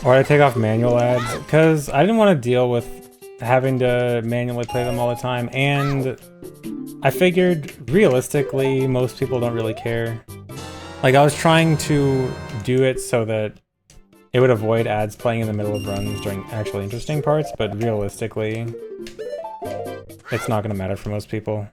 Why did I take off manual ads? Because I didn't want to deal with having to manually play them all the time, and I figured, realistically, most people don't really care. Like, I was trying to do it so that it would avoid ads playing in the middle of runs during actually interesting parts, but realistically, it's not going to matter for most people.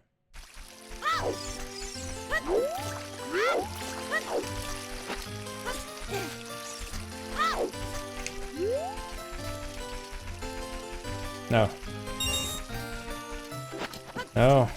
No. No.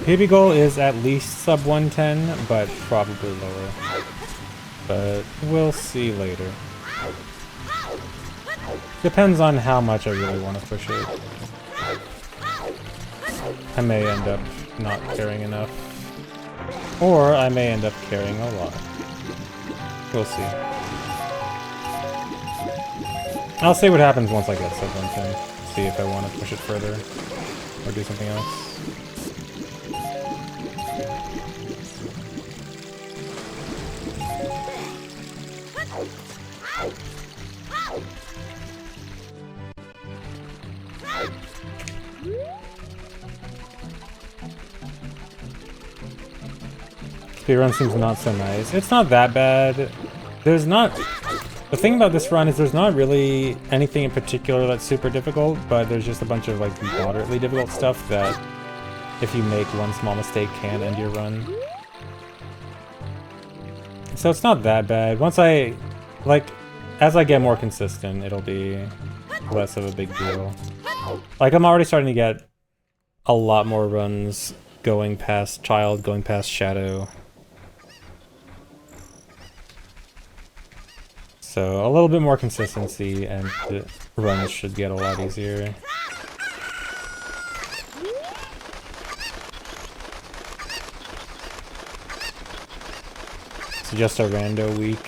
PB goal is at least sub 110, but probably lower. But we'll see later. Depends on how much I really want to push it. I may end up not caring enough. Or I may end up caring a lot. We'll see. I'll see what happens once I get sub 110. See if I want to push it further or do something else. Speedrun seems not so nice. It's not that bad. There's not... The thing about this run is there's not really anything in particular that's super difficult, but there's just a bunch of like moderately difficult stuff that if you make one small mistake can end your run. So it's not that bad. Once I... like, as I get more consistent, it'll be less of a big deal. Like, I'm already starting to get a lot more runs going past Child, going past Shadow. So a little bit more consistency and the runs should get a lot easier. So just a rando week.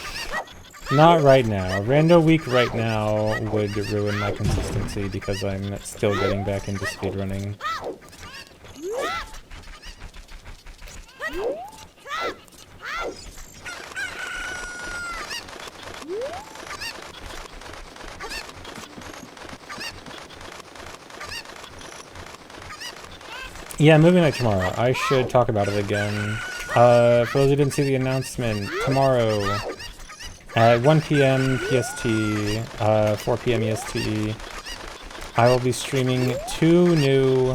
Not right now. Rando week right now would ruin my consistency because I'm still getting back into speedrunning. Yeah, movie night tomorrow. I should talk about it again. For those who didn't see the announcement, tomorrow at 1 PM PST, 4 PM EST, I will be streaming 2 new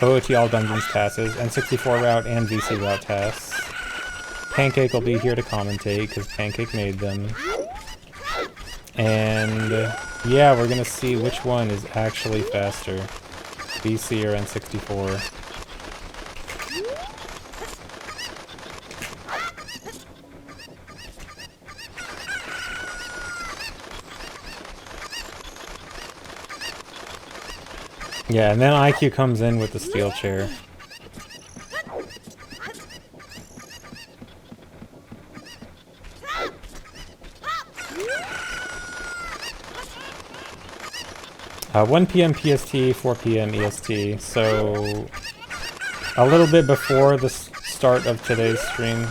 OOT All Dungeons tasks, N64 route and VC route tasks. Pancake will be here to commentate, because Pancake made them. And yeah, we're gonna see which one is actually faster, VC or N64. Yeah, and then IQ comes in with the steel chair. Uh, 1 PM PST, 4 PM EST, so a little bit before the start of today's stream.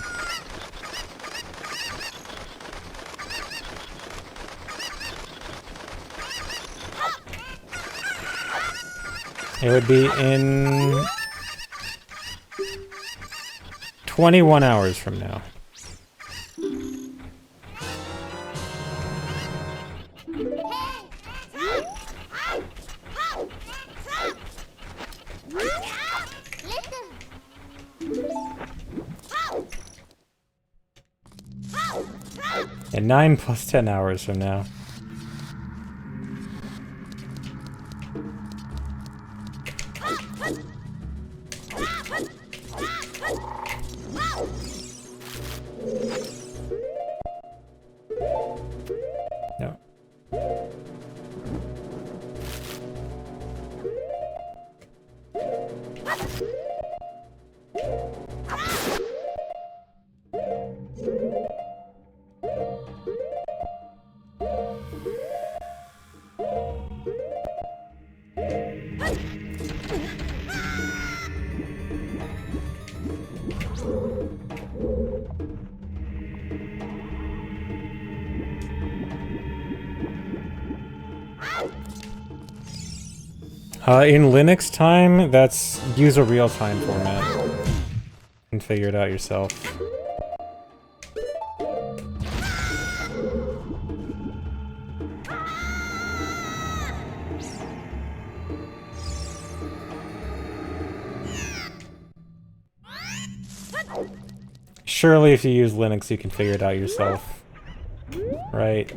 It would be in 21 hours from now. And 9 plus 10 hours from now. No. In Linux time, that's use a real-time format and figure it out yourself. Surely if you use Linux, you can figure it out yourself. Right?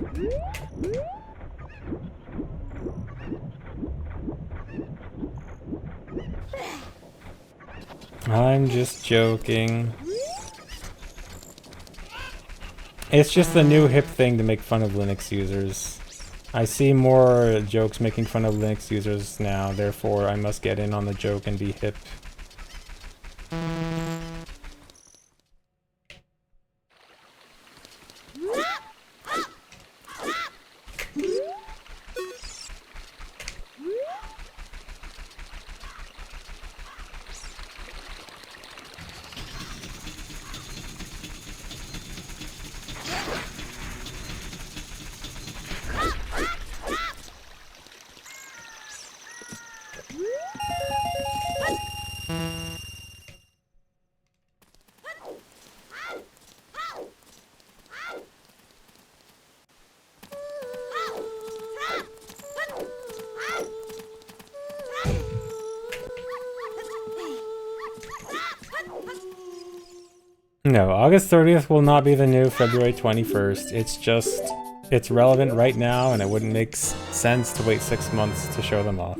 I'm just joking. It's just the new hip thing to make fun of Linux users. I see more jokes making fun of Linux users now, therefore I must get in on the joke and be hip. No, August 30th will not be the new February 21st. It's just, it's relevant right now and it wouldn't make sense to wait 6 months to show them off.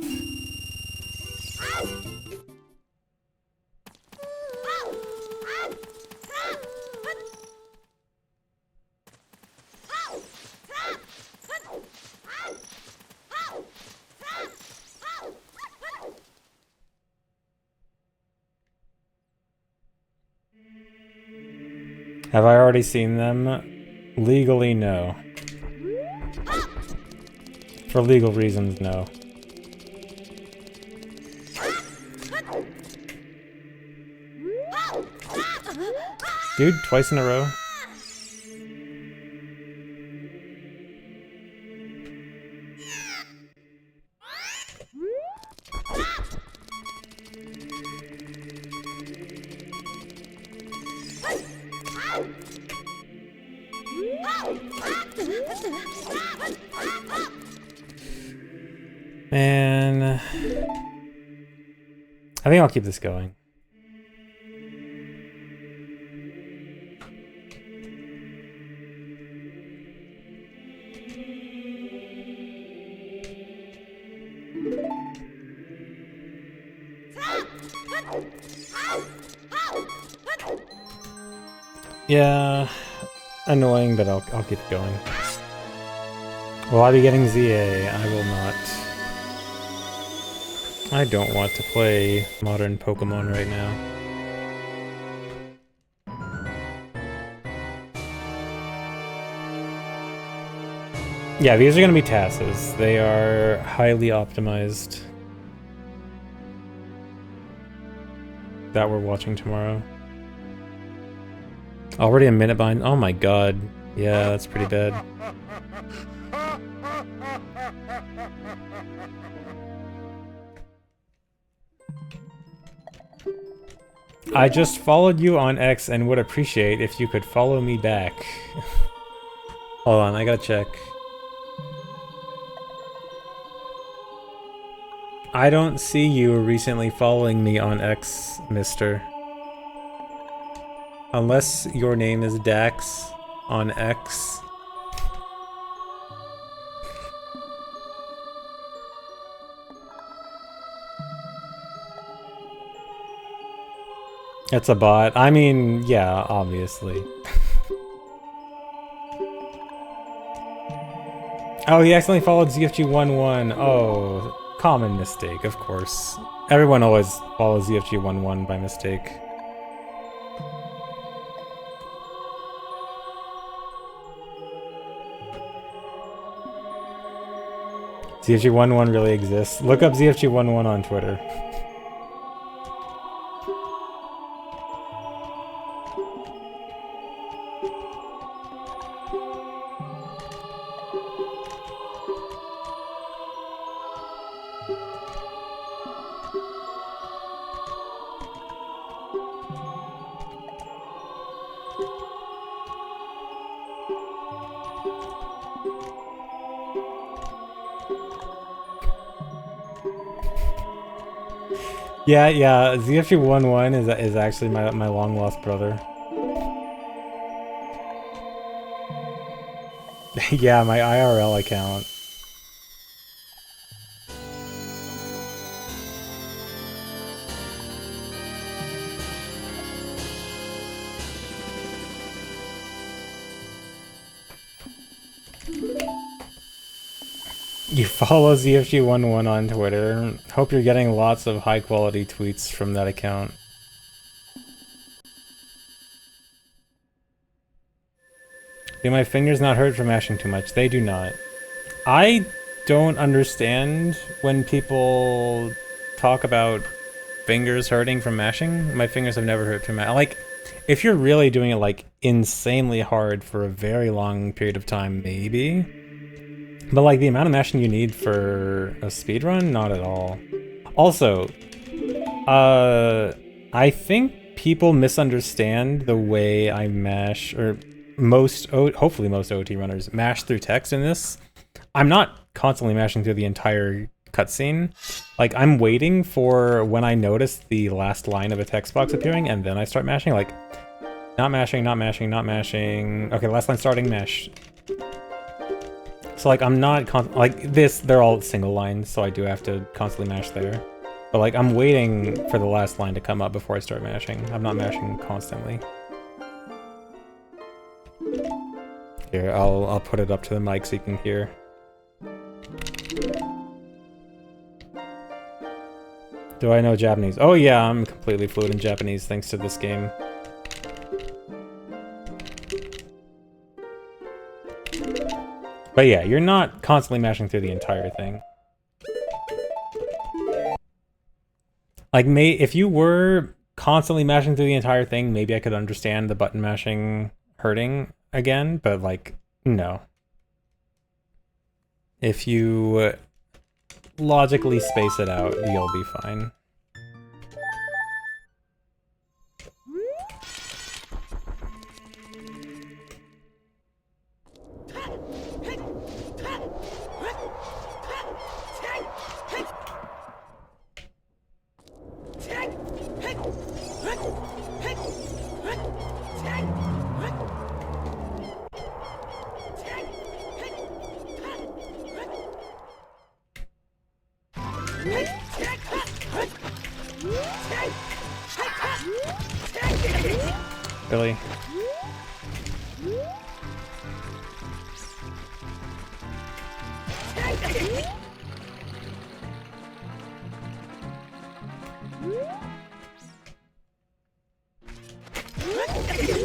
Have I already seen them? Legally, no. For legal reasons, no. Dude, twice in a row? Man, I think I'll keep this going. Yeah, annoying, but I'll keep it going. Will I be getting ZA? I will not. I don't want to play modern Pokemon right now. Yeah, these are going to be TASes. They are highly optimized. That we're watching tomorrow. Already a minute behind. Oh my god. Yeah, that's pretty bad. I just followed you on X and would appreciate if you could follow me back. Hold on, I gotta check. I don't see you recently following me on X, mister. Unless your name is Dax on X. It's a bot. I mean, yeah, obviously. Oh, he accidentally followed ZFG11. Oh, common mistake, of course. Everyone always follows ZFG11 by mistake. ZFG11 really exists. Look up ZFG11 on Twitter. Yeah, ZFG11 is actually my long lost brother. Yeah, my IRL account. You follow ZFG11 on Twitter. Hope you're getting lots of high quality tweets from that account. Do my fingers not hurt from mashing too much? They do not. I don't understand when people talk about fingers hurting from mashing. My fingers have never hurt from mashing. Like, if you're really doing it like insanely hard for a very long period of time, maybe. But like the amount of mashing you need for a speedrun, not at all. Also, I think people misunderstand the way I mash, or hopefully most OT runners mash through text in this. I'm not constantly mashing through the entire cutscene. Like, I'm waiting for when I notice the last line of a text box appearing, and then I start mashing. Like, not mashing, not mashing, not mashing. Okay, last line starting, mash. So like, I'm not like this, they're all single lines, so I do have to constantly mash there. But like, I'm waiting for the last line to come up before I start mashing. I'm not mashing constantly. Here, I'll put it up to the mic so you can hear. Do I know Japanese? Oh yeah, I'm completely fluent in Japanese thanks to this game. But yeah, you're not constantly mashing through the entire thing. Like, if you were constantly mashing through the entire thing, maybe I could understand the button mashing hurting again, but like, no. If you logically space it out, you'll be fine. Really?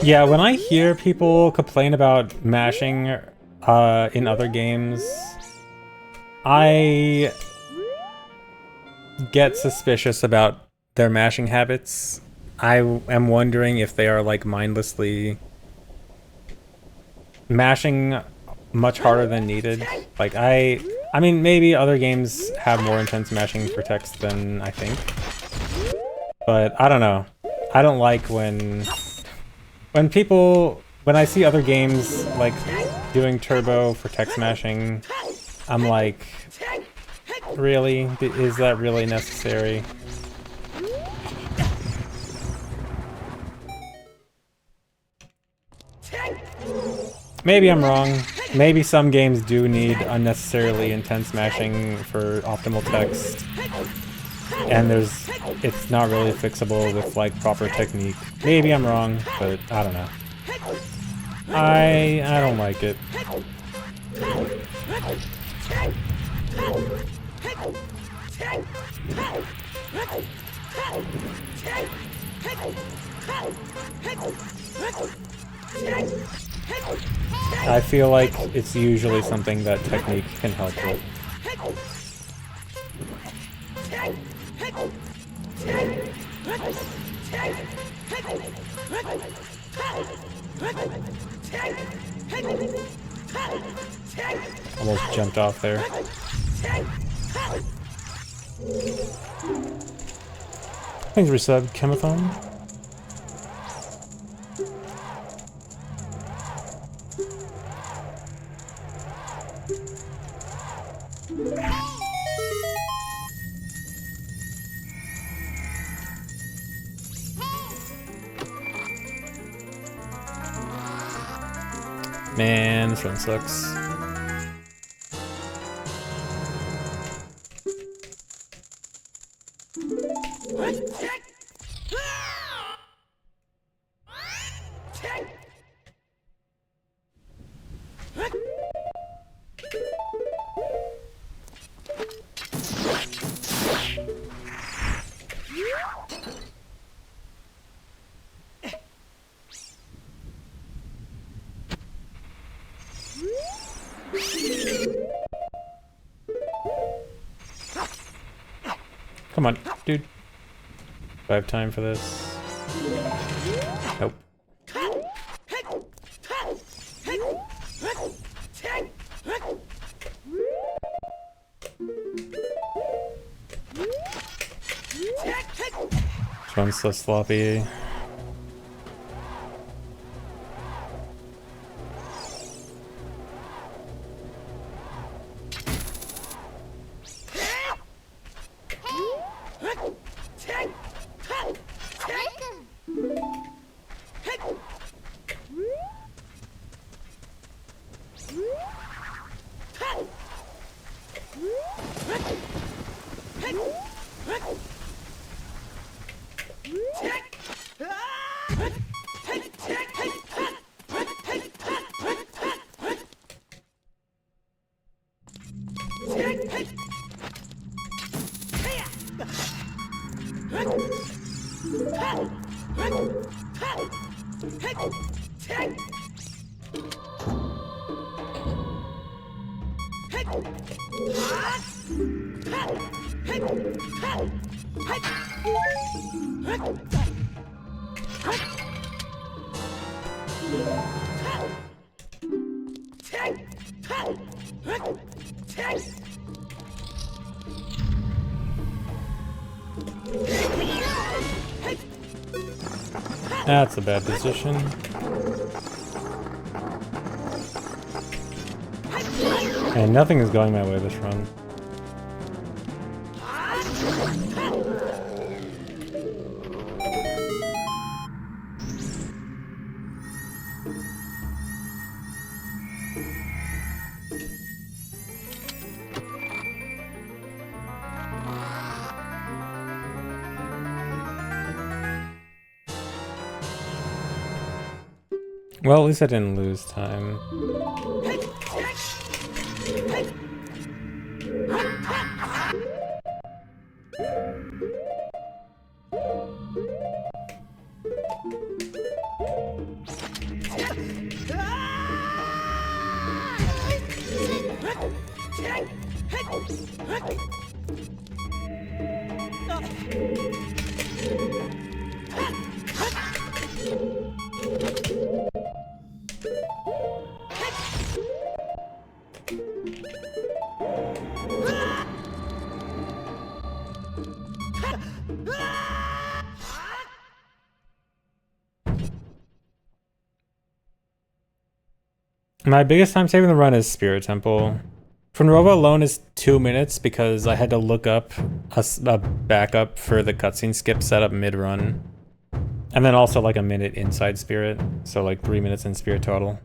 Yeah, when I hear people complain about mashing in other games, I get suspicious about their mashing habits. I am wondering if they are like mindlessly mashing much harder than needed. Like I mean, maybe other games have more intense mashing for text than I think. But I don't know. I don't like when I see other games like doing turbo for text mashing, I'm like, really? Is that really necessary? Maybe I'm wrong. Maybe some games do need unnecessarily intense mashing for optimal text. And it's not really fixable with like proper technique. Maybe I'm wrong, but I don't know. I don't like it. I feel like it's usually something that technique can help with. Almost jumped off there. Thanks for sub, Chemathon. Man, this run sucks. Come on, dude. Do I have time for this? Nope. This one's so sloppy. That's a bad position. And nothing is going my way this run. Well, at least I didn't lose time. My biggest time saving the run is Spirit Temple. Funrova alone is 2 minutes because I had to look up a backup for the cutscene skip setup mid-run. And then also like a minute inside Spirit, so like 3 minutes in Spirit total.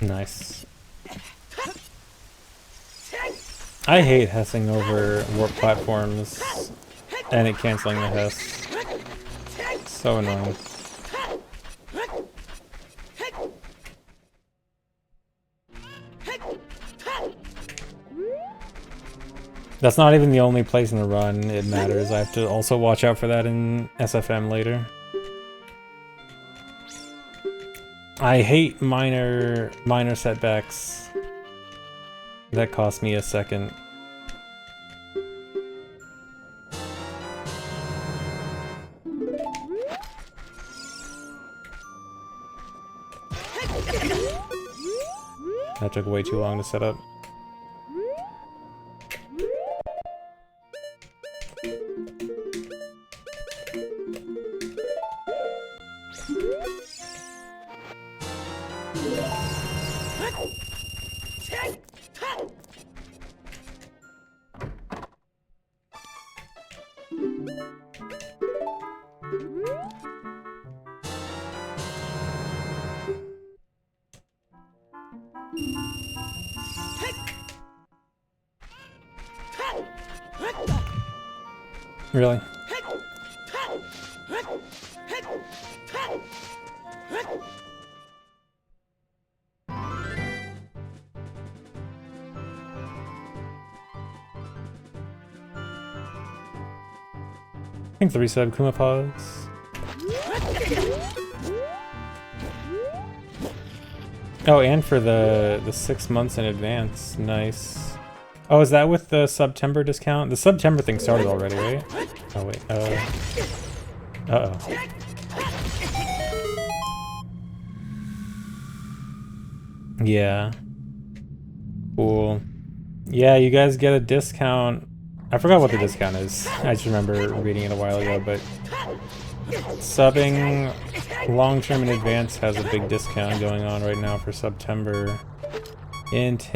Nice. I hate hessing over warp platforms and it canceling the hess. So annoying. That's not even the only place in the run it matters. I have to also watch out for that in SFM later. I hate minor setbacks. That cost me a second. That took way too long to set up. Really? Thanks for the resub, Kumapause. Oh, and for the 6 months in advance. Nice. Oh, is that with the September discount? The September thing started already, right? Oh, wait. Uh-oh. Yeah. Cool. Yeah, you guys get a discount. I forgot what the discount is. I just remember reading it a while ago, but subbing long-term in advance has a big discount going on right now for September. Hint.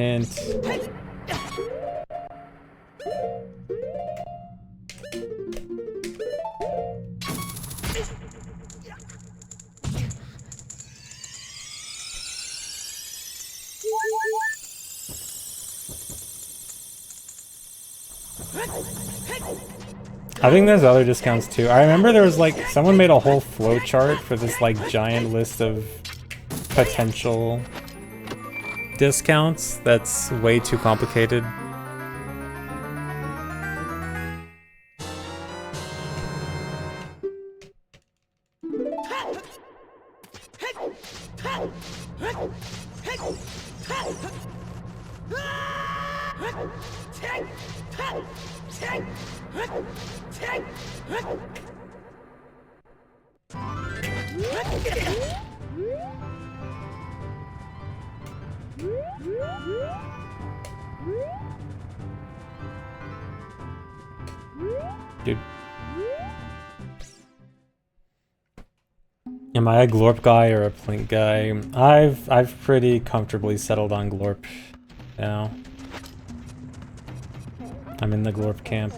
I think there's other discounts too. I remember there was like, someone made a whole flow chart for this like giant list of potential discounts that's way too complicated. Dude. Am I a Glorp guy or a Plink guy? I've pretty comfortably settled on Glorp now. I'm in the Glorp camp.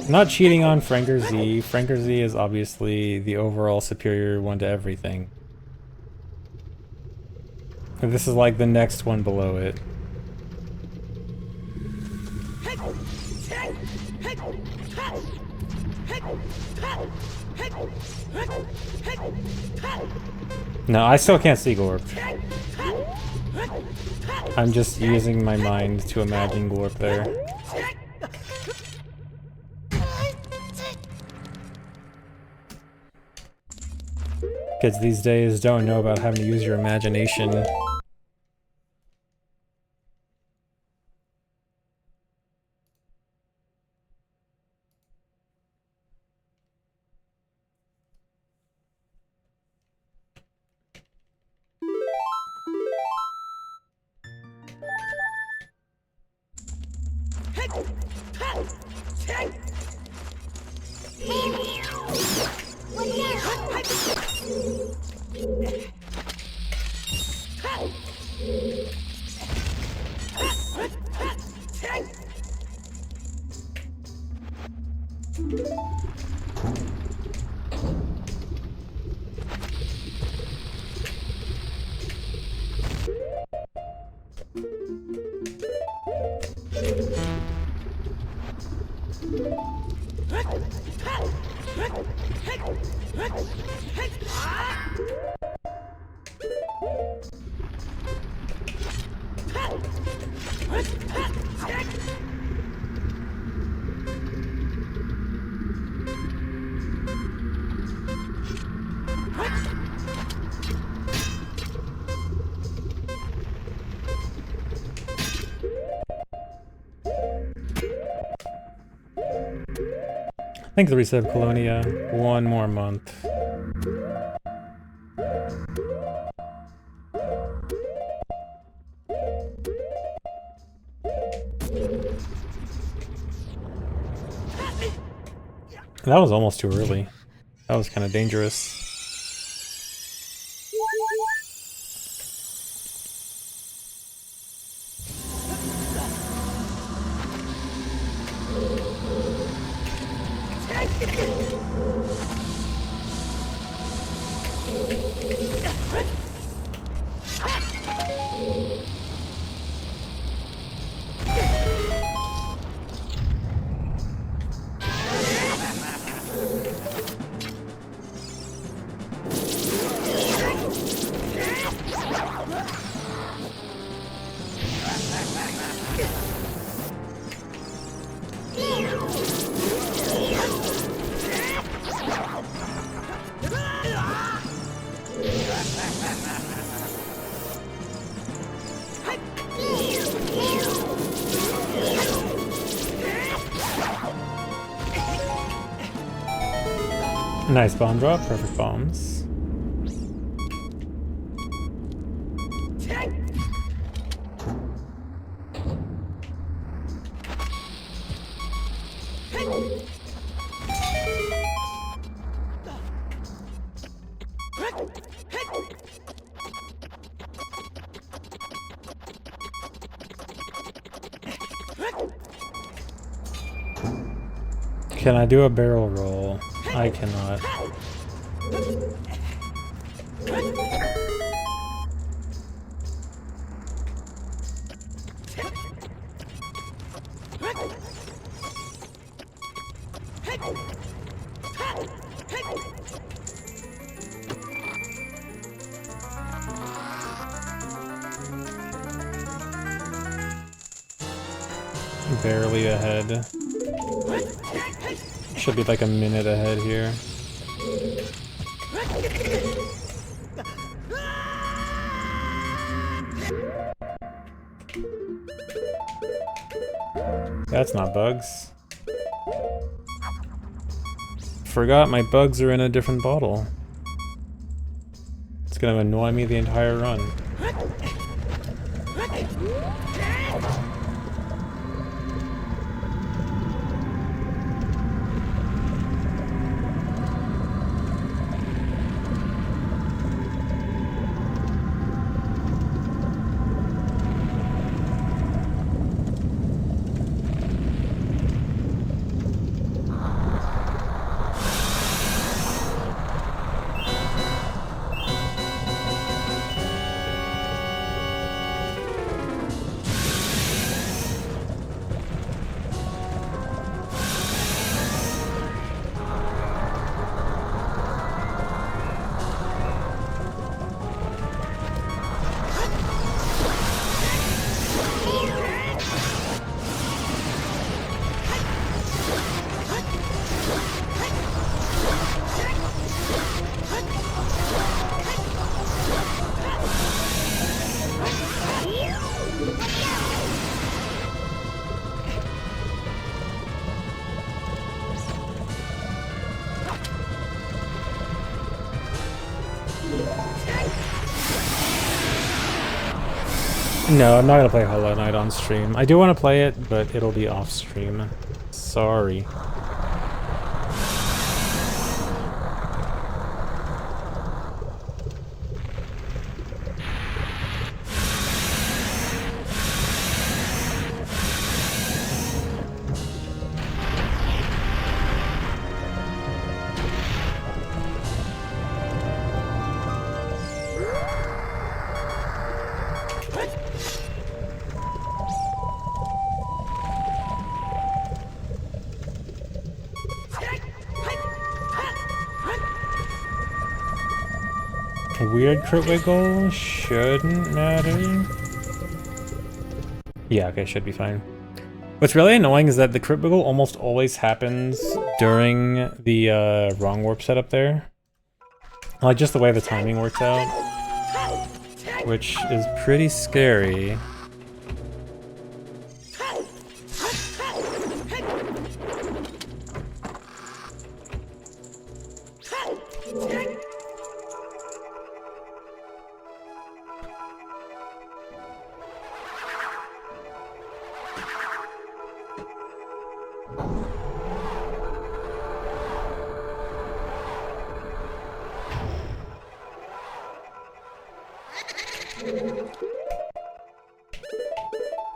Not cheating on Franker Z. Franker Z is obviously the overall superior one to everything. This is like the next one below it. No, I still can't see Glorp. I'm just using my mind to imagine Glorp there. Kids these days don't know about having to use your imagination. Thanks the reset of Colonia. 1 more month. That was almost too early. That was kind of dangerous. Nice bomb drop, perfect bombs. Can I do a barrel roll? I cannot. Barely ahead. Should be like a minute ahead here. That's not bugs. Forgot my bugs are in a different bottle. It's gonna annoy me the entire run. No, I'm not gonna play Hollow Knight on stream. I do want to play it, but it'll be off stream. Sorry. Weird crit wiggle shouldn't matter. Yeah, okay, should be fine. What's really annoying is that the crit wiggle almost always happens during the wrong warp setup there. Like just the way the timing works out, which is pretty scary.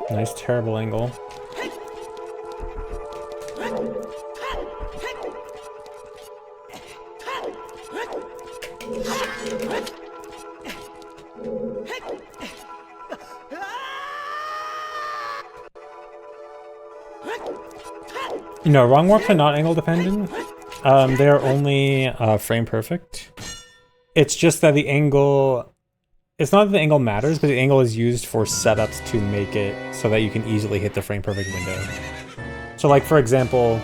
Nice terrible angle. No, wrong warps are not angle dependent. They are only frame perfect. It's just that the angle... It's not that the angle matters, but the angle is used for setups to make it so that you can easily hit the frame perfect window. So like, for example,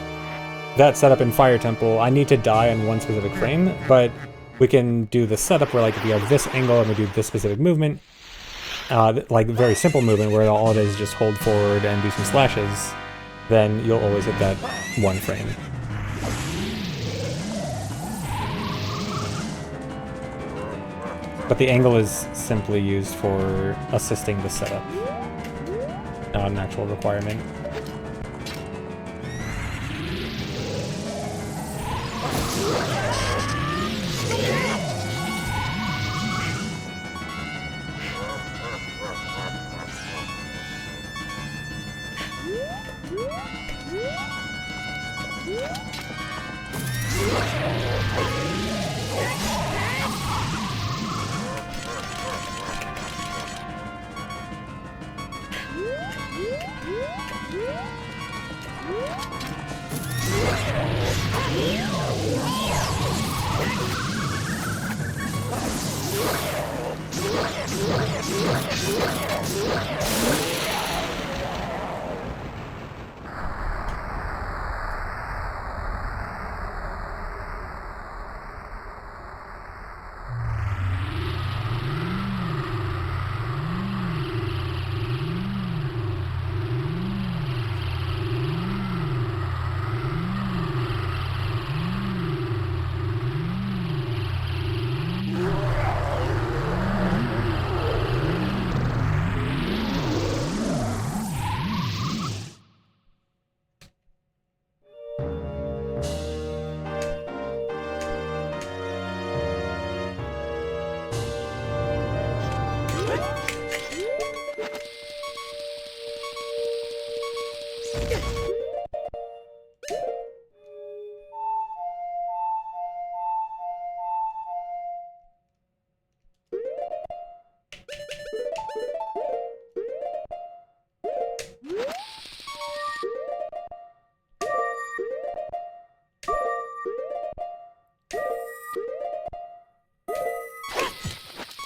that setup in Fire Temple, I need to die on one specific frame, but we can do the setup where like if we have this angle and we do this specific movement, like very simple movement where all it is just hold forward and do some slashes, then you'll always hit that one frame. But the angle is simply used for assisting the setup, not an actual requirement.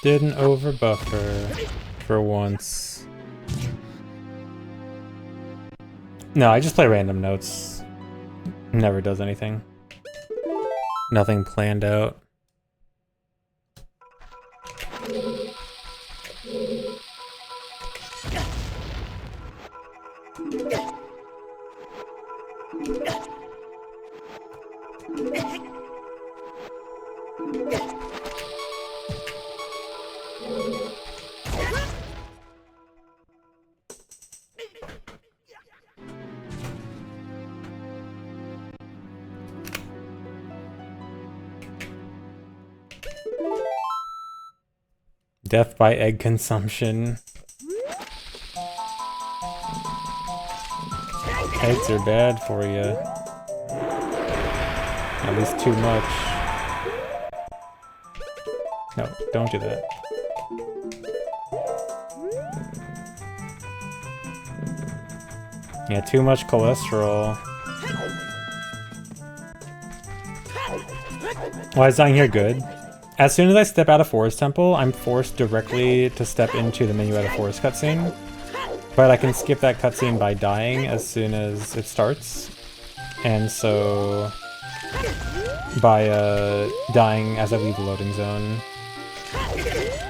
Didn't overbuffer for once. No, I just play random notes. Never does anything. Nothing planned out. Death by egg consumption. Eggs are bad for you. At least too much. No, don't do that. Yeah, too much cholesterol. Why is dying here good? As soon as I step out of Forest Temple, I'm forced directly to step into the menu at a Forest cutscene. But I can skip that cutscene by dying as soon as it starts. And so, by dying as I leave the loading zone,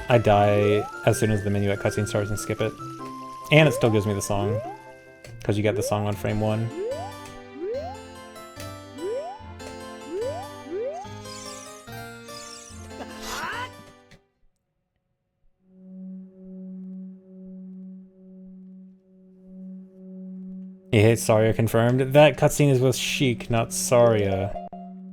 I die as soon as the menu at cutscene starts and skip it. And it still gives me the song, because you get the song on frame 1. He hates Saria confirmed. That cutscene is with Sheik, not Saria.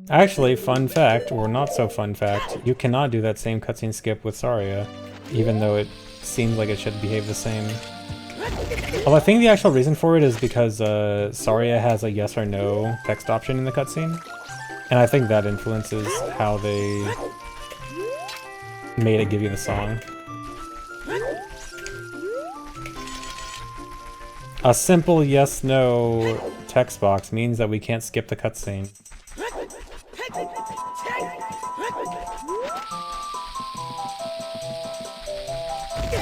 Actually, fun fact, or not so fun fact, you cannot do that same cutscene skip with Saria, even though it seems like it should behave the same. Well, I think the actual reason for it is because Saria has a yes or no text option in the cutscene, and I think that influences how they made it give you the song. A simple yes-no text box means that we can't skip the cutscene.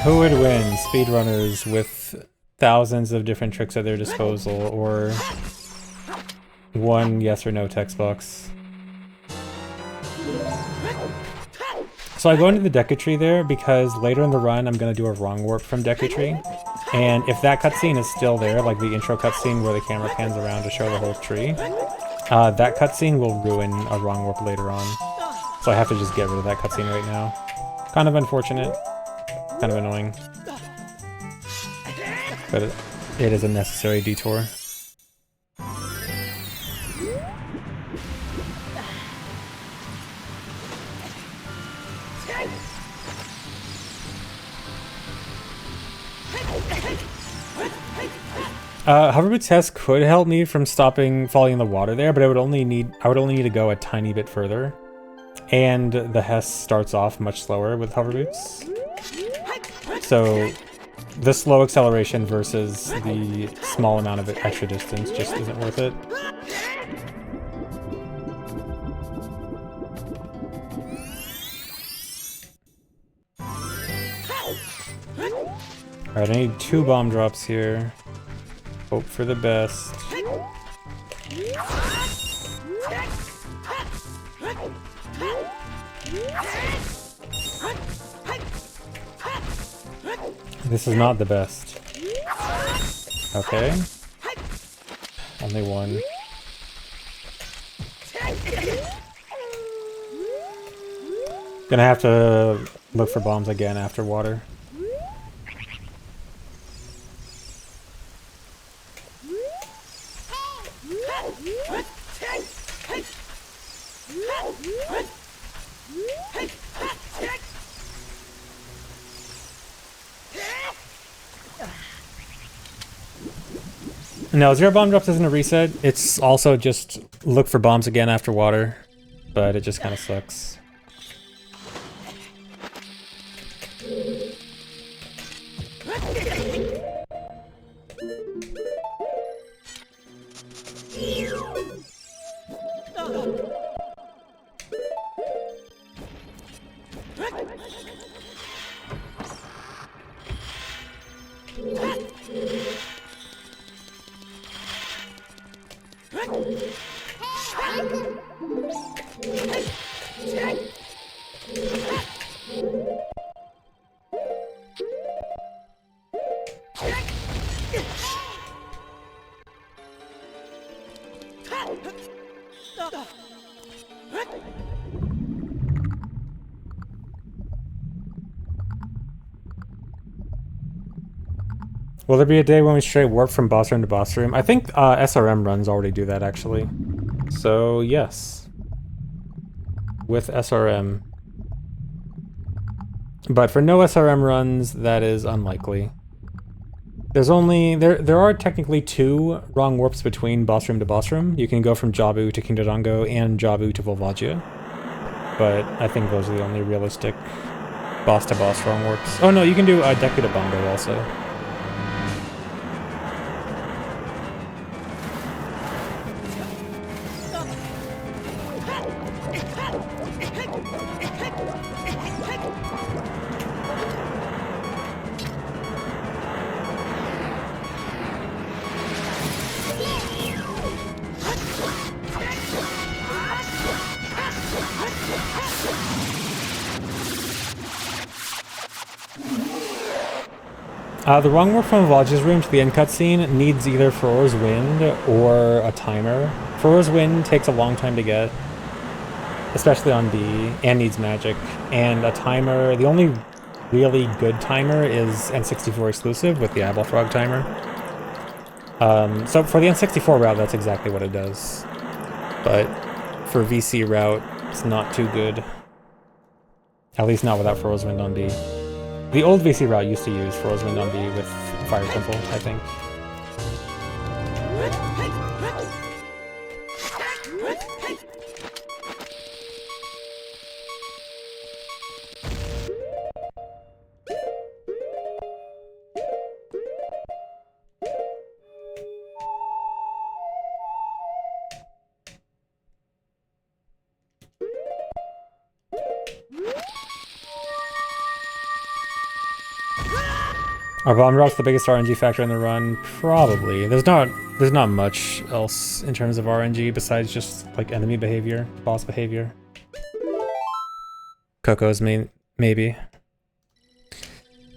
Who would win? Speedrunners with thousands of different tricks at their disposal, or one yes or no text box? So I go into the Deku Tree there because later in the run I'm going to do a wrong warp from Deku Tree. And if that cutscene is still there, like the intro cutscene where the camera pans around to show the whole tree, that cutscene will ruin a wrong warp later on. So I have to just get rid of that cutscene right now. Kind of unfortunate. Kind of annoying. But it is a necessary detour. Hoverboots Hess could help me from stopping falling in the water there, but I would only need to go a tiny bit further. And the Hess starts off much slower with Hoverboots. So the slow acceleration versus the small amount of extra distance just isn't worth it. Alright, I need 2 bomb drops here. Hope for the best. This is not the best. Okay. Only one. Gonna have to look for bombs again after water. No, 0 bomb drops isn't a reset. It's also just look for bombs again after water, but it just kind of sucks. Will there be a day when we straight warp from boss room to boss room? I think SRM runs already do that, actually. So, yes. With SRM. But for no SRM runs, that is unlikely. There's only... There are technically 2 wrong warps between boss room to boss room. You can go from Jabu to King Dodongo and Jabu to Volvagia. But I think those are the only realistic boss to boss wrong warps. Oh no, you can do Deku to Bongo also. The wrong warp from Volvagia's room to the end cutscene needs either Furor's Wind or a timer. Furor's Wind takes a long time to get, especially on B, and needs magic. And a timer, the only really good timer is N64 exclusive with the Eyeball Frog timer. So for the N64 route, that's exactly what it does. But for VC route, it's not too good. At least not without Furor's Wind on B. The old VC route used to use Furor's Wind on B with Fire Temple, I think. Are bomb drops the biggest RNG factor in the run? Probably. There's not much else in terms of RNG besides just like enemy behavior, boss behavior. Coco's maybe.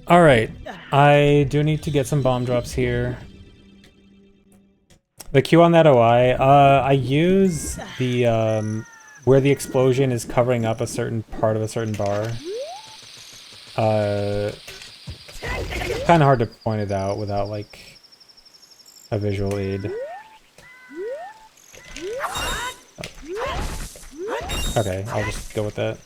Alright, I do need to get some bomb drops here. The Q on that OI, I use the where the explosion is covering up a certain part of a certain bar. Kind of hard to point it out without like a visual aid. Okay, I'll just go with that.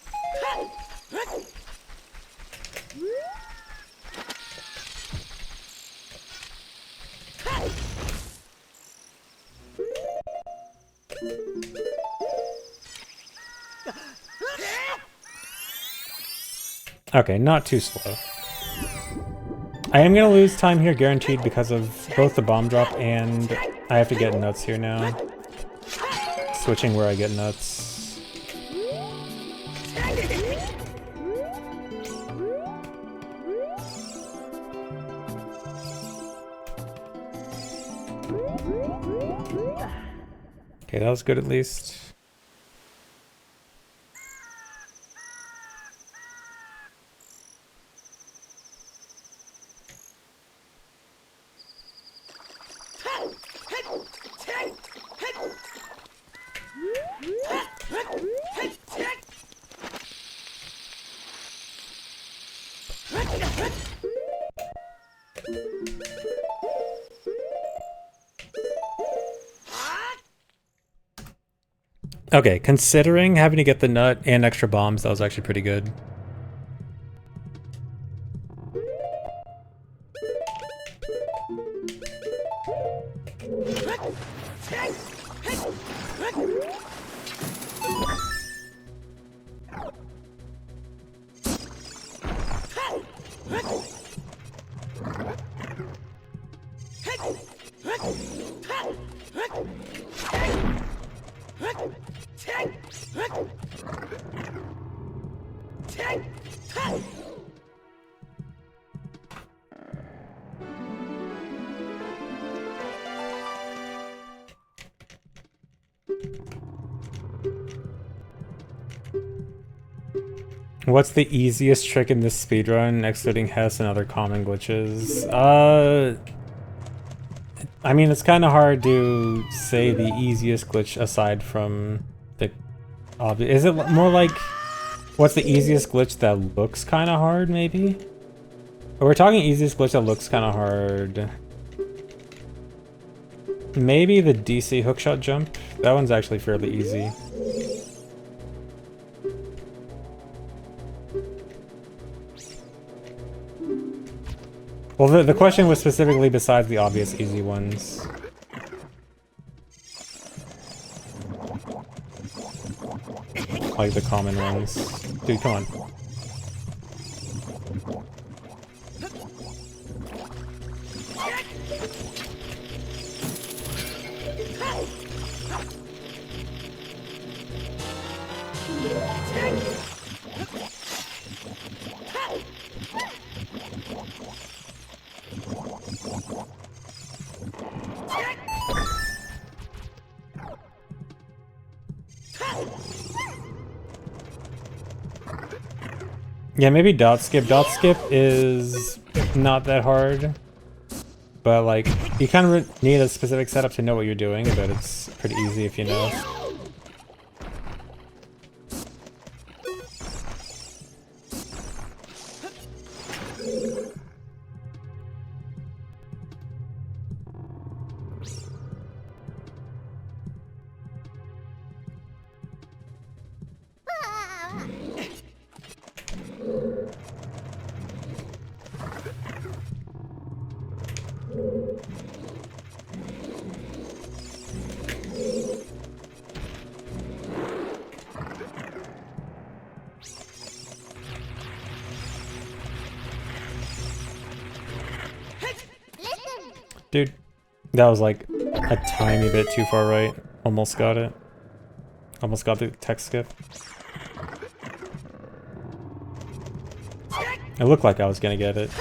Okay, not too slow. I am gonna lose time here guaranteed because of both the bomb drop and I have to get nuts here now. Switching where I get nuts. Okay, that was good at least. Okay, considering having to get the nut and extra bombs, that was actually pretty good. What's the easiest trick in this speedrun, excluding Hess and other common glitches? I mean, it's kind of hard to say the easiest glitch aside from the obvious. Is it more like, what's the easiest glitch that looks kind of hard, maybe? But we're talking easiest glitch that looks kind of hard. Maybe the DC hookshot jump? That one's actually fairly easy. Well, the question was specifically besides the obvious easy ones. Like the common ones. Dude, come on. Yeah, maybe dot skip. Dot skip is not that hard, but like you kind of need a specific setup to know what you're doing, but it's pretty easy if you know. Dude, that was like a tiny bit too far right. Almost got it. Almost got the text skip. It looked like I was gonna get it.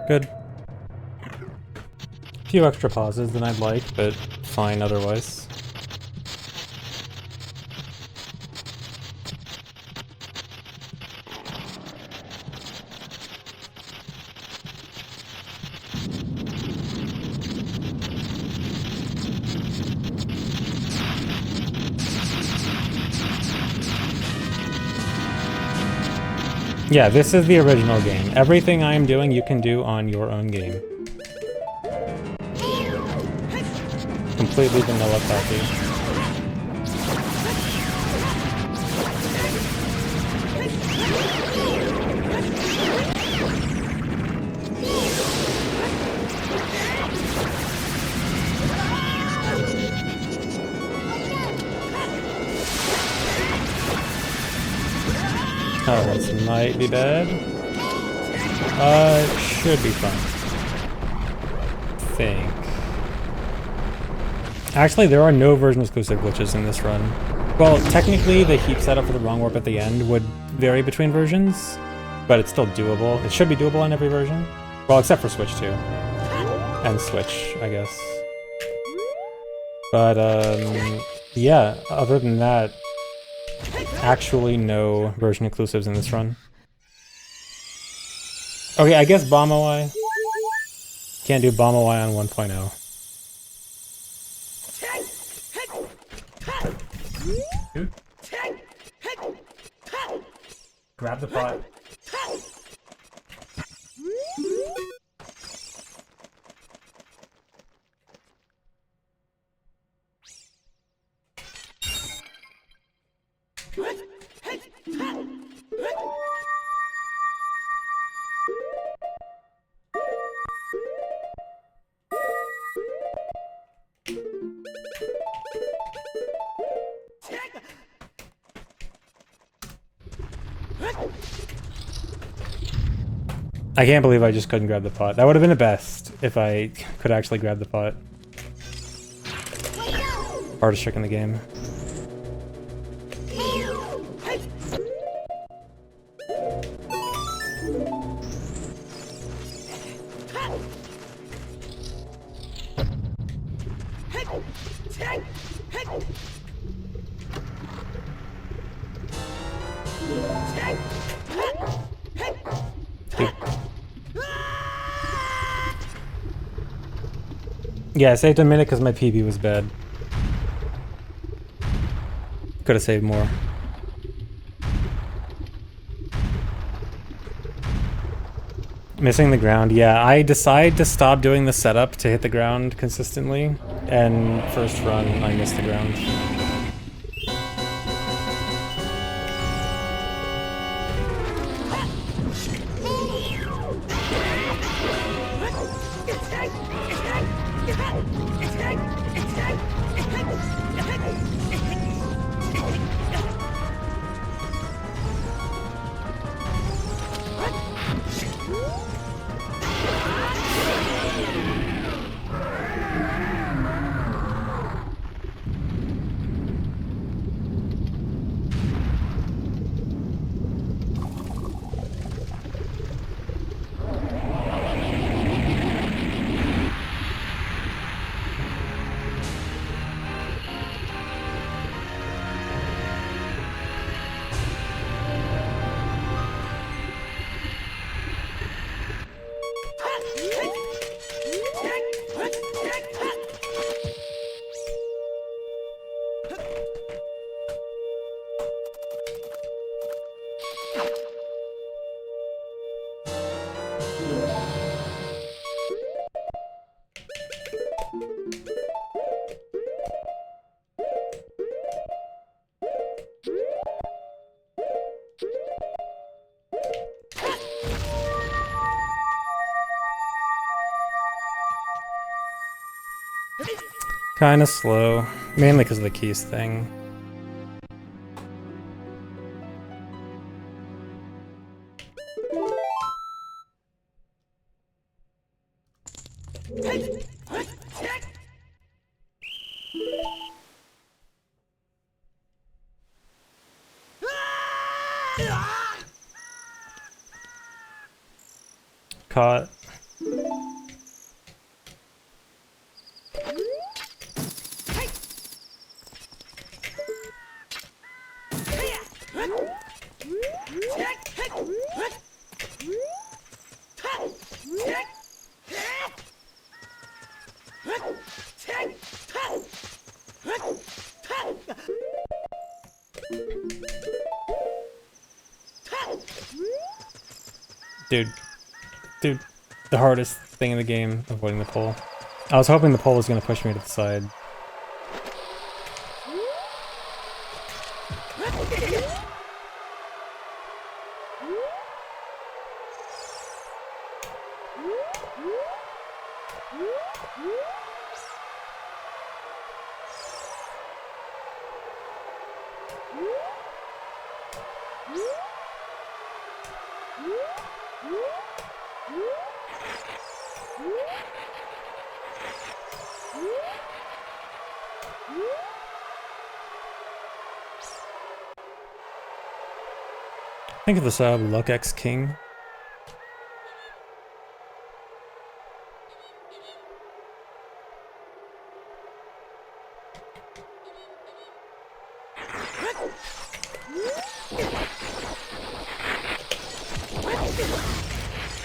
Good. A few extra pauses than I'd like, but fine otherwise. Yeah, this is the original game. Everything I am doing, you can do on your own game. Completely vanilla copy. Oh, this might be bad. It should be fine. Think. Actually, there are no version exclusive glitches in this run. Well, technically, the heap setup for the wrong warp at the end would vary between versions, but it's still doable. It should be doable on every version. Well, except for Switch 2. And Switch, I guess. But, yeah, other than that, actually no version exclusives in this run. Okay, I guess Bomb OI. Can't do Bomb OI on 1.0. Dude. Grab the pot. I can't believe I just couldn't grab the pot. That would have been the best if I could actually grab the pot. Hardest trick in the game. Yeah, I saved a minute because my PB was bad. Could have saved more. Missing the ground, yeah. I decide to stop doing the setup to hit the ground consistently, and first run, I missed the ground. Kinda slow, mainly because of the keys thing. Caught. Dude, the hardest thing in the game, avoiding the pole. I was hoping the pole was going to push me to the side. Think of the sub, Luck X King.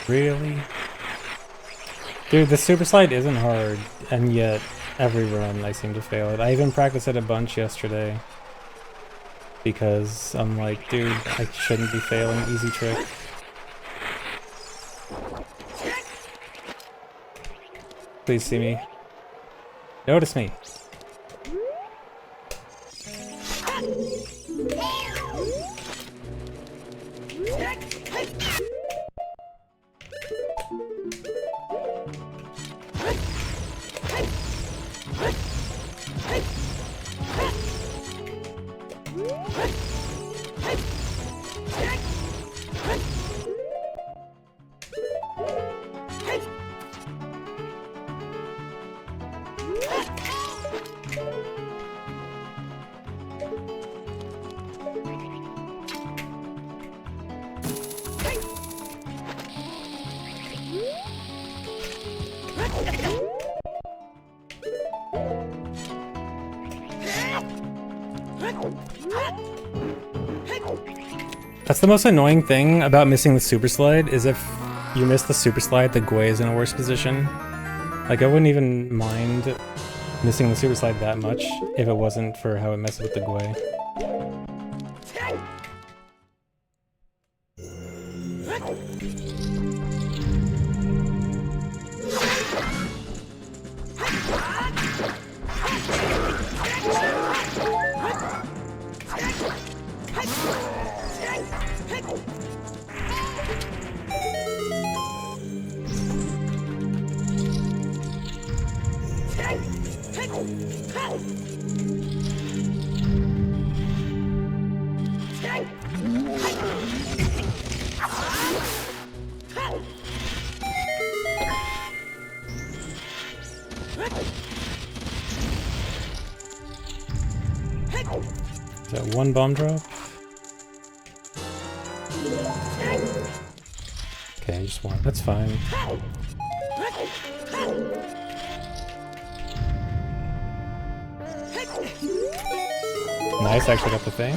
Really? Dude, the super slide isn't hard, and yet every run I seem to fail it. I even practiced it a bunch yesterday. Because I'm like, dude, I shouldn't be failing easy trick. Please see me. Notice me. That's the most annoying thing about missing the super slide, is if you miss the super slide, the Gwei is in a worse position. Like, I wouldn't even mind missing the super slide that much if it wasn't for how it messes with the Gwei. Is that one bomb drop? Okay, just one. That's fine. Nice, actually got the thing.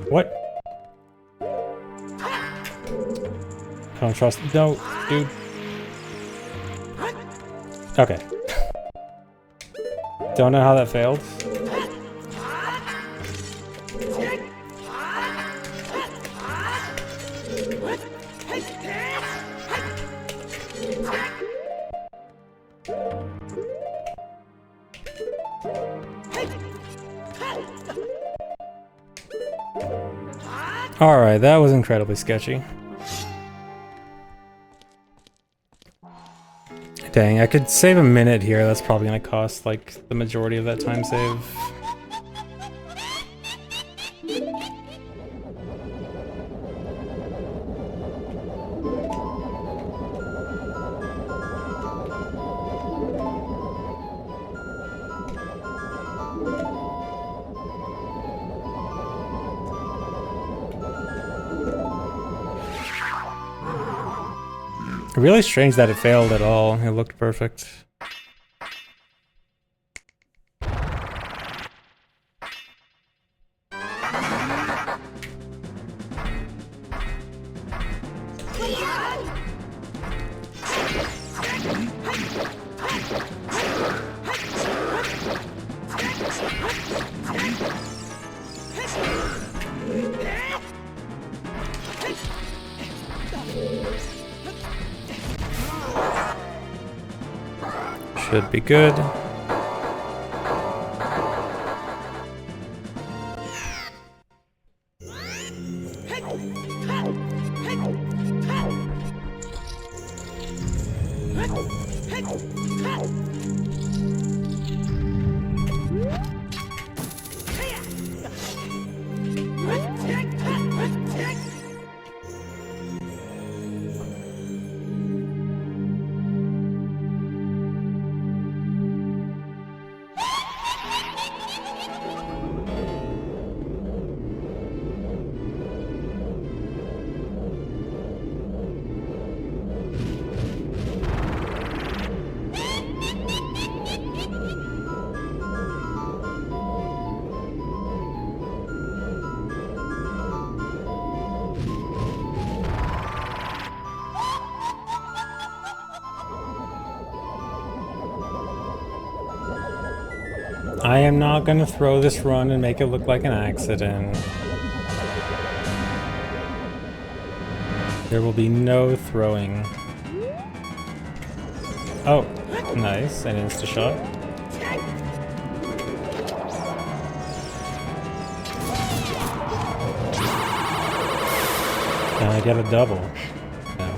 What? I don't trust. No, dude. Okay. Don't know how that failed. Alright, that was incredibly sketchy. Dang, I could save a minute here. That's probably gonna cost like the majority of that time save. Really strange that it failed at all. It looked perfect. Should be good. I am not gonna throw this run and make it look like an accident. There will be no throwing. Oh, nice, an insta-shot. And I get a double. No.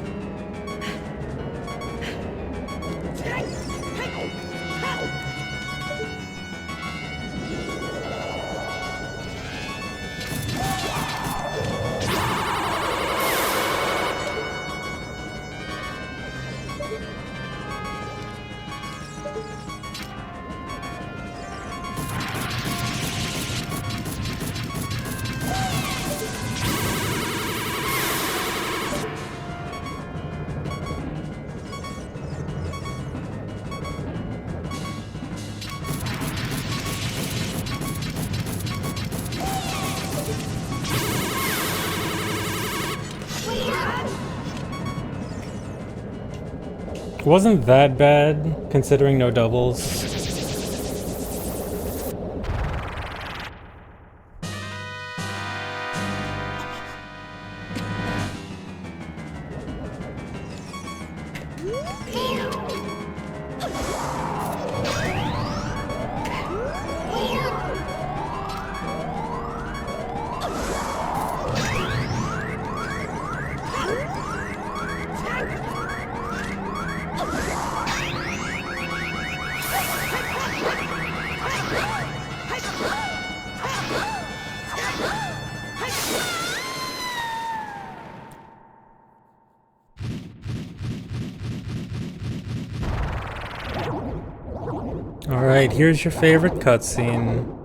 Wasn't that bad, considering no doubles. Alright, here's your favorite cutscene.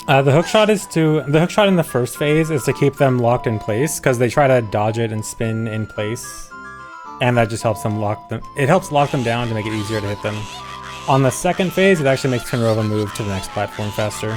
The hookshot in the first phase is to keep them locked in place, because they try to dodge it and spin in place. And that just helps them lock them. It helps lock them down to make it easier to hit them. On the second phase, it actually makes Pinrova move to the next platform faster.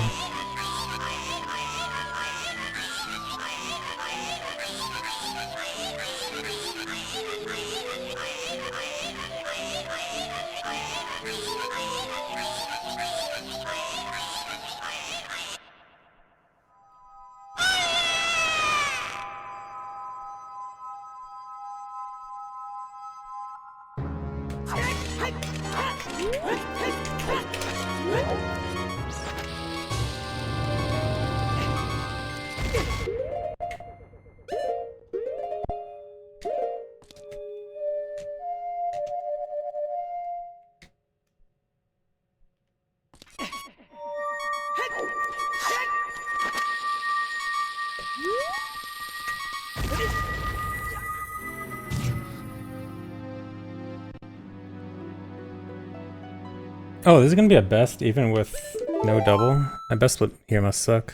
Oh, this is gonna be a best even with no double. My best split here must suck.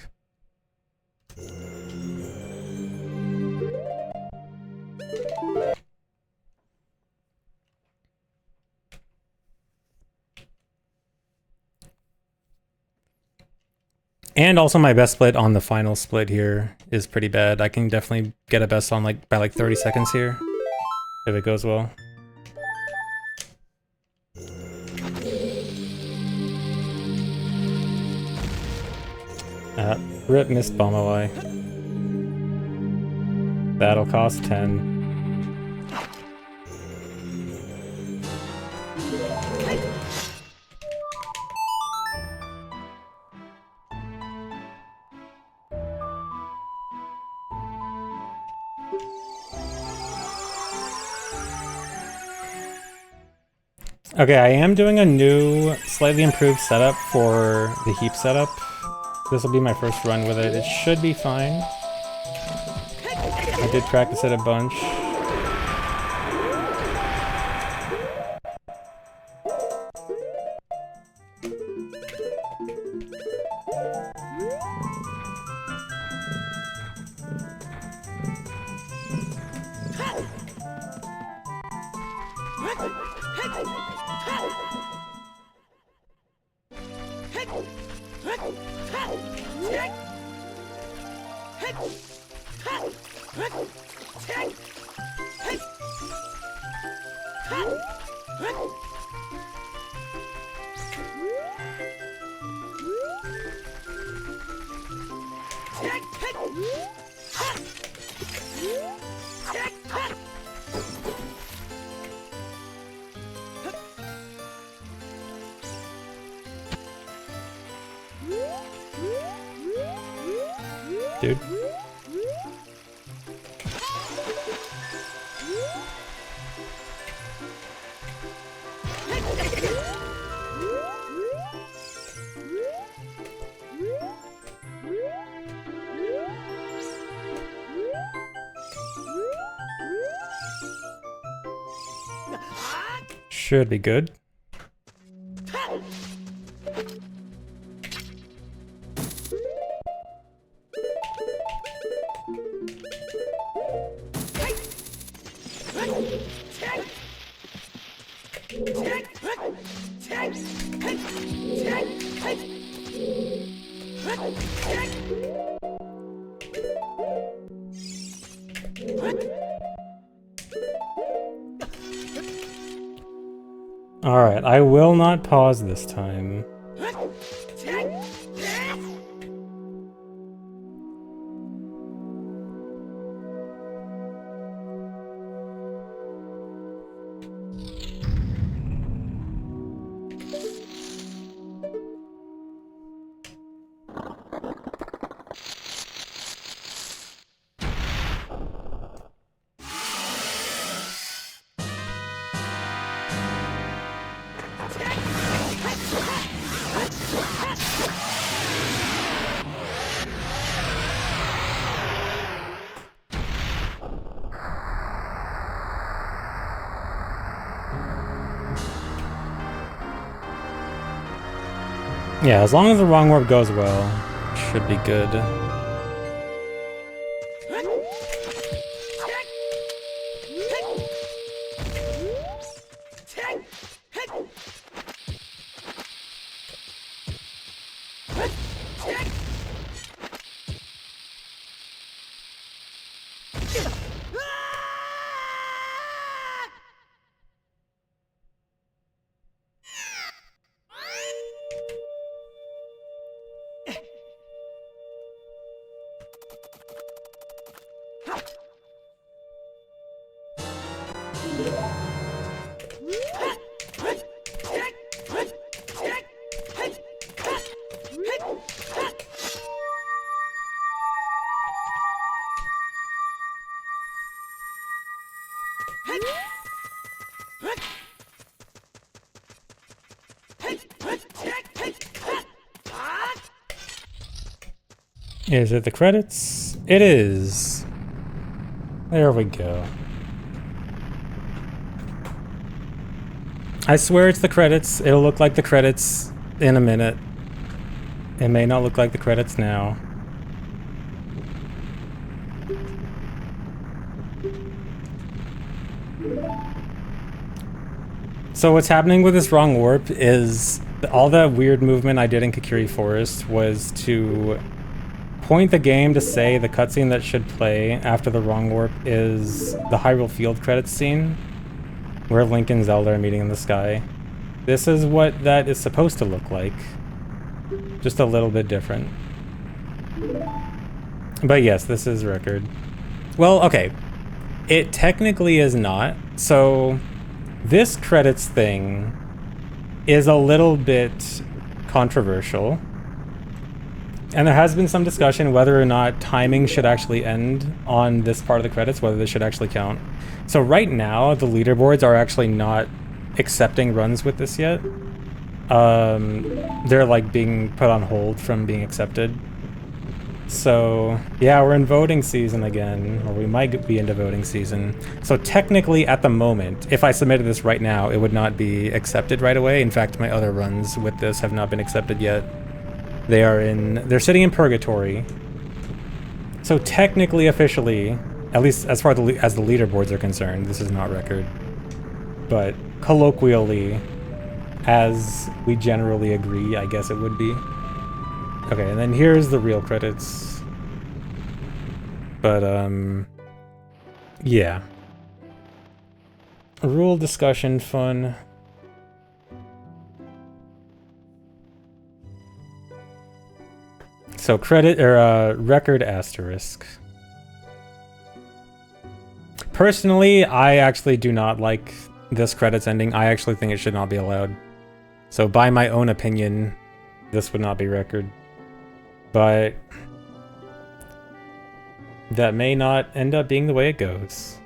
And also my best split on the final split here is pretty bad. I can definitely get a best on by like 30 seconds here, if it goes well. Rip missed Bomb-O-I. That'll cost 10. Okay, I am doing a new, slightly improved setup for the heap setup. This will be my first run with it. It should be fine. I did practice it a bunch. dude. Should be good. Alright, I will not pause this time. Yeah, as long as the wrong warp goes well, should be good. Is it the credits? It is. There we go. I swear it's the credits. It'll look like the credits in a minute. It may not look like the credits now. So what's happening with this wrong warp is all that weird movement I did in Kakiri Forest was to point the game to say the cutscene that should play after the wrong warp is the Hyrule Field credits scene, where Link and Zelda are meeting in the sky. This is what that is supposed to look like, just a little bit different. But yes, this is record. Well, okay, it technically is not. So this credits thing is a little bit controversial. And there has been some discussion whether or not timing should actually end on this part of the credits, whether this should actually count. So right now, the leaderboards are actually not accepting runs with this yet. They're like being put on hold from being accepted. So yeah, we're in voting season again, or we might be into voting season. So technically at the moment, if I submitted this right now, it would not be accepted right away. In fact, my other runs with this have not been accepted yet. They're sitting in purgatory. So technically, officially, at least as far as the leaderboards are concerned, this is not record. But colloquially, as we generally agree, I guess it would be. Okay, and then here's the real credits. But, yeah. Rule discussion fun. So record asterisk. Personally, I actually do not like this credits ending. I actually think it should not be allowed. So by my own opinion, this would not be record. But that may not end up being the way it goes.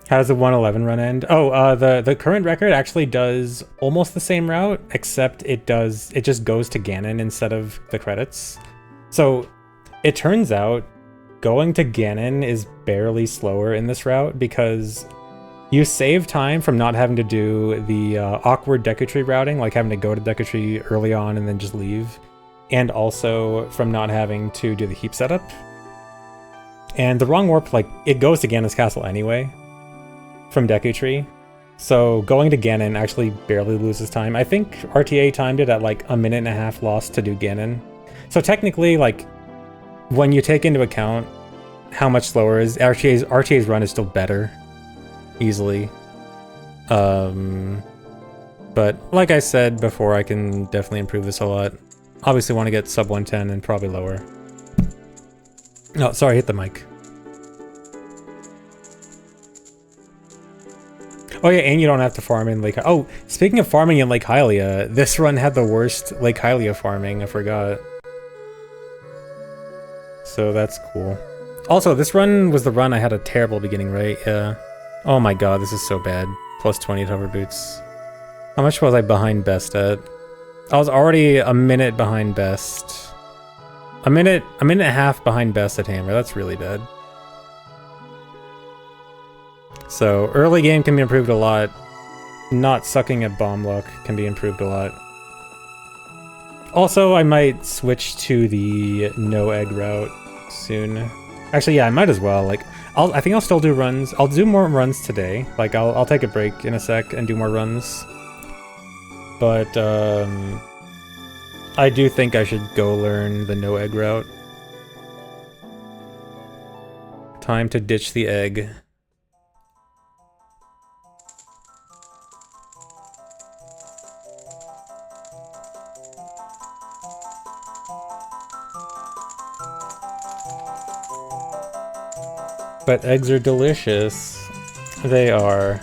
How does the 111 run end? Oh, the current record actually does almost the same route, except it just goes to Ganon instead of the credits. So it turns out going to Ganon is barely slower in this route because you save time from not having to do the awkward Deku Tree routing, like having to go to Deku Tree early on and then just leave, and also from not having to do the heap setup. And the wrong warp, like, it goes to Ganon's castle anyway from Deku Tree, so going to Ganon actually barely loses time. I think RTA timed it at like a minute and a half lost to do Ganon. So technically, like, when you take into account how much slower is RTA's run is still better, easily. But like I said before, I can definitely improve this a lot. Obviously want to get sub 110 and probably lower. No, sorry, hit the mic. Oh yeah, and you don't have to farm in Lake... Oh, speaking of farming in Lake Hylia, this run had the worst Lake Hylia farming, I forgot. So that's cool. Also, this run was the run I had a terrible beginning, right? Yeah. Oh my god, this is so bad. Plus 20 hover boots. How much was I behind best at? I was already a minute behind best. A minute and a half behind best at hammer. That's really bad. So early game can be improved a lot. Not sucking at bomb luck can be improved a lot. Also, I might switch to the no egg route soon. Actually, yeah, I might as well. Like, I think I'll still do runs. I'll do more runs today. Like, I'll take a break in a sec and do more runs. But I do think I should go learn the no egg route. Time to ditch the egg. But eggs are delicious. They are.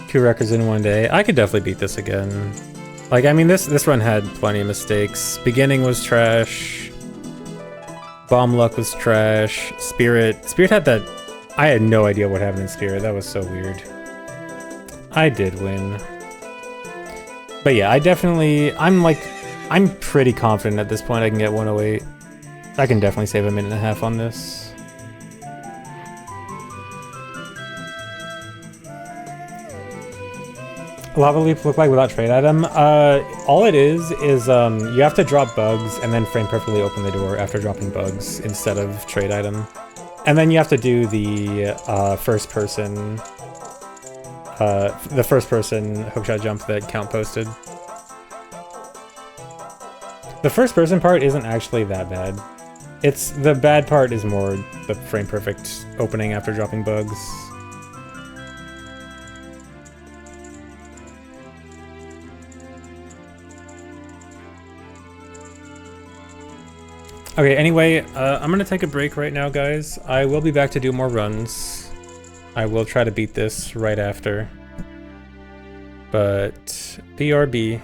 Two records in one day. I could definitely beat this again. Like, I mean, this run had plenty of mistakes. Beginning was trash. Bomb luck was trash. Spirit had that... I had no idea what happened in Spirit. That was so weird. I did win. But yeah, I'm pretty confident at this point I can get 108. I can definitely save a minute and a half on this. Lava Leap look like without trade item? All it is you have to drop bugs and then frame perfectly open the door after dropping bugs instead of trade item. And then you have to do the first person hookshot jump that Count posted. The first person part isn't actually that bad. The bad part is more the frame perfect opening after dropping bugs. Okay, anyway, I'm gonna take a break right now, guys. I will be back to do more runs. I will try to beat this right after. But BRB.